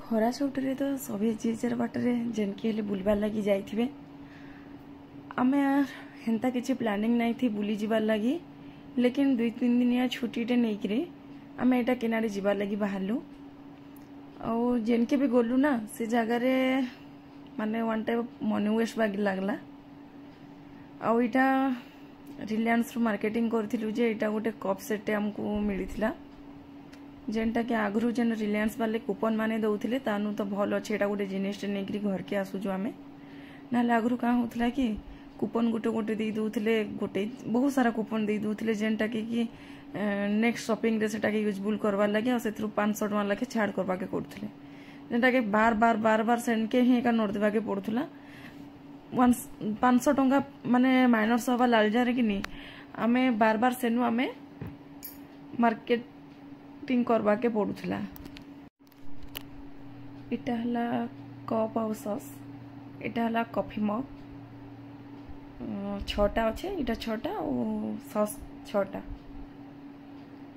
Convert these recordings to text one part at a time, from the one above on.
खरा छुट्टी तो सभी चीजर बाटर जेनकी हेले बुलबार लगी जाइथिबे आमे हेन्ता किसी प्लानिंग नहीं थी बुली जीवार लगी लेकिन 2-3 दिन छुट्टीटे नहीं कि आमे एटा केनारे जीवार लगी बाहरलु और जेनके भी गलु ना से जगार माने वन टाइप मनी वेस्ट बागी लगला आउ इटा रिलायंस रु मार्केटिंग करथिलु जे एटा गोटे कप सेट हमको मिलिथिला जेनटा कि आगु जेन रिलायंस वाले कूपन माने दउथिले तानु तो भल अच्छे एटा गोटे जिनिसटे नेकरी घर के आसुजु आमे ना आगु का होतला कि कूपन गोटे गोटे दे दउथिले गोटे बहुत सारा कूपन दे दउथिले जेनटा कि नेक्स्ट शॉपिंग रे सेटा के यूजफुल करवार लगे और सेथरु 500 टका लाखे छाड़ करबा के पड़थले जेनटा के बार बार सेन के ही का नोट देबा के पड़थला 500 टका माने माइनस हवा लालजार कि नहीं आमे बार सेनु आमे मार्केटिंग करबा के पड़ुथला इटा हला कप आउ सॉस इटा हला कॉफी मग 6टा अच्छे इटा 6टा और सॉस 6टा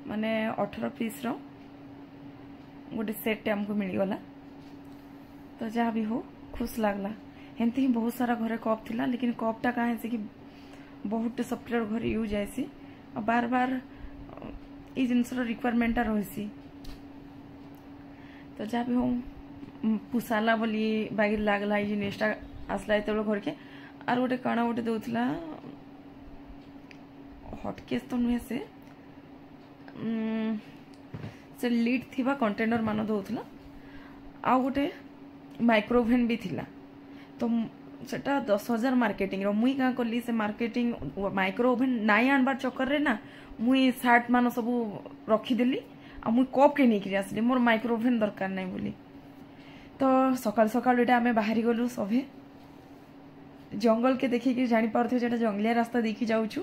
माने 18 पीस रो गोटे सेट हमको मिलगला तो जहाँ भी हो खुश लगला एमती ही बहुत सारा घरे कप थिला लेकिन कपटा कहाँ कि बहुत सफ्टवेयर घर यूज आसी और बार बार ये जिनसर रिक्वायरमेंटा रही तो जहाँ भी हो पुसाला बोली बागी लगला ये जिनिसटा आसला ये घर के आर गोटे कण गोटे दौला हटकेस तो नुहे से लीड थिबा कंटेनर मान दौला आ गोटे माइक्रोवेन भी थिला तो सेटा 10,000 मार्केटिंग रो मुई का कली से मार्केटिंग माइक्रोवेन नाई आनबार चक्कर रे ना मुई सार्ट मान सब रखीदेली आ मुई कप के नहीं आसली मोर माइक्रोवेन दरकार नहीं बोली तो सकाल सकाल एटा आमे बाहरी गलु सभे जंगल के देखिकी जानी पारथि जेटा जंगलिया रास्ता देखी जाऊछु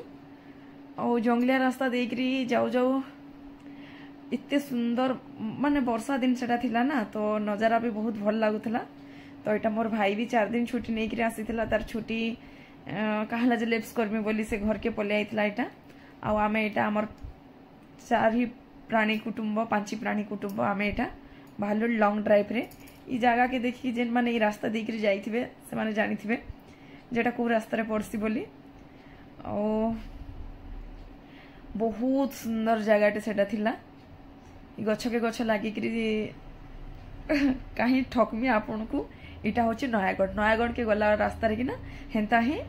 और जंगलिया रास्ता देखरी जाऊ जाऊ इतने सुंदर माने वर्षा दिन सेटा थिला ना तो नजारा भी बहुत भल लागुथला तो एटा मोर भाई भी 4 दिन छुट्टी नहीं कि आसीथिला तार छुट्टी कहला जे लेप्स करमी बोली से घर के पले आइतला एटा आ आमे एटा हमर 4 ही प्राणी कुटुंब 5 प्राणी कुटुंब आमे एटा बाहर लॉन्ग ड्राइव रे ई जगह के देखी जेन माने ई रास्ता देखि जाइथिबे से माने जानिथिबे जेटा को रास्ता रे पड़सी बोली ओ बहुत सुंदर जगहटे सेटा थिला गछ के गछ लागिकरी कहीं ठकमी आपन को इटा होची नयागढ़ के गला रास्ता रे कि ना हेंता ही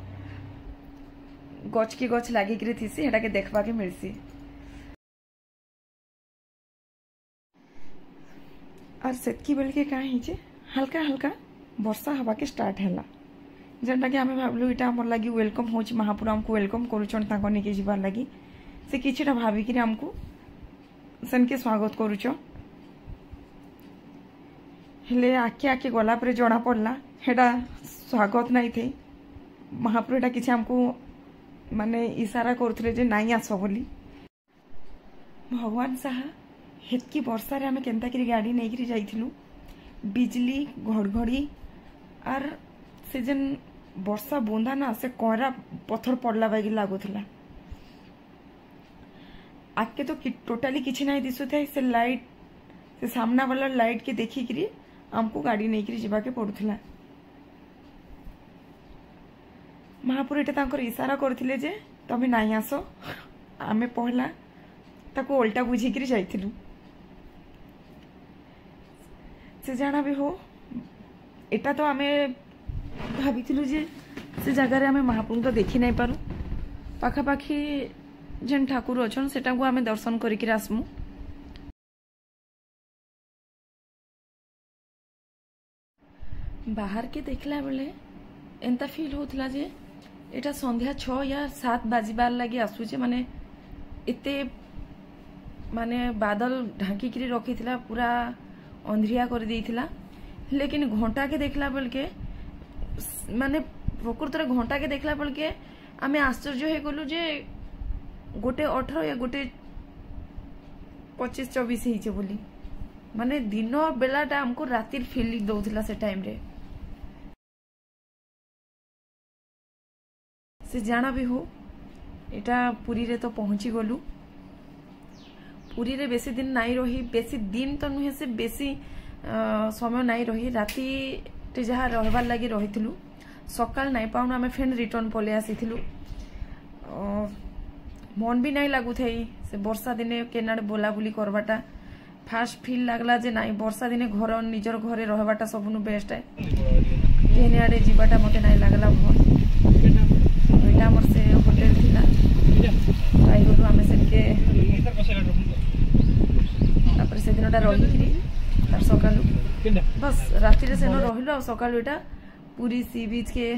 गछ के गछ लागिकरी थिसी हेटा के देखबा के मिलसी और सेतकी बेल के कहीं जे हल्का हल्का वर्षा हवा के स्टार्ट हैला जेनटा कि आमे भाबलु इटा हमर लागि वेलकम होची महापुर हमको वेलकम करूछन ताको निके जीवार लागि से किछटा भाबी कि हमको सन के स्वागत करूछ हेले आके आके गला पर जना पड़ला हेटा स्वागत नहीं थे महापुर एटा किछि हमको माने इशारा करथले जे नाई आसो बोली भगवान साहा हेतकी वर्षा रे आमे केनता करी गाड़ी नै करी जाइथिलु बिजली घड़घड़ी आर से जेन वर्षा बूंदा ना से कोरा पत्थर पड़ला बागी लागुथला आके तो टोटाली किछि नहीं दिसु थे से लाइट से सामना वाला लाइट के देखी करी हमको गाड़ी नहीं करी जीवा के पड़ुथला महापुर एटा तांकर इशारा करथिले जे तमे नाही आसो आमे पहला ताको उल्टा बुझी करी जाइथिलु से जाना भी हो एटा तो आमे भाबिथिलु जे से जगह रे आमे महापुर तो देखि नहीं पारू पाखा पाखी जेन ठाकुर अछन सेटा को आमे दर्शन करिक आसमु बाहर के देखला बेले एंता फील होतला जे एटा संध्या 6 या 7 बाजिबार लगे आसुचे माने इते माने बादल ढांकी करी रखिथिला पूरा अंधरिया कर देइथिला लेकिन घंटा के देखला बेल के माने प्रकृत रे घंटा के देखला बेल के आमे आश्चर्य हे गलु जे गोटे 18 या गोटे 25-24 ही बोली माने दिन बेलाटा हमको रातिर फील दउथिला से टाइम रे से जाना भी हो एटा पुरी रे तो पहुंची गलु पुरी रे बेसी दिन नहीं रही, बेसी दिन तो नुहे से बेसी समय नहीं रही, राति टे जहाँ रहबार लगी रही सकाल नहीं पाऊन आम फेन रिटर्न पलि आसीलु। मन भी नहीं लगु थे से वर्षा दिने केनाडे बुलाबुली करवाटा फास्ट फील लगला जे नहीं वर्षा दिने घर निजर घरे रहबाटा सबनु बेस्ट है। केने आडे जीवाटा मते नहीं लगला भल। एटा हमर से होटल थिला पाई गलु आमे सेनके तापर से दिनटा रही तार सकालु बस राति रे सेनो रहिलो आ सकालु एटा पूरी सी बीच के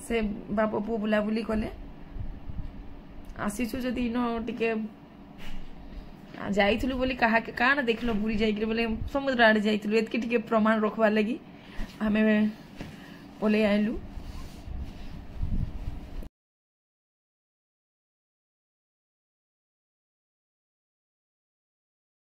से बाप पु बुलाबुली कले आसीछु जदि इनो टिके जाइथिलु बोली कहा के काना देखलो बुरी जाइकरे बोले समुद्र आड़े जाइथिलु एतके टिके प्रमाण रखवा लगी हमें बोले आइलु।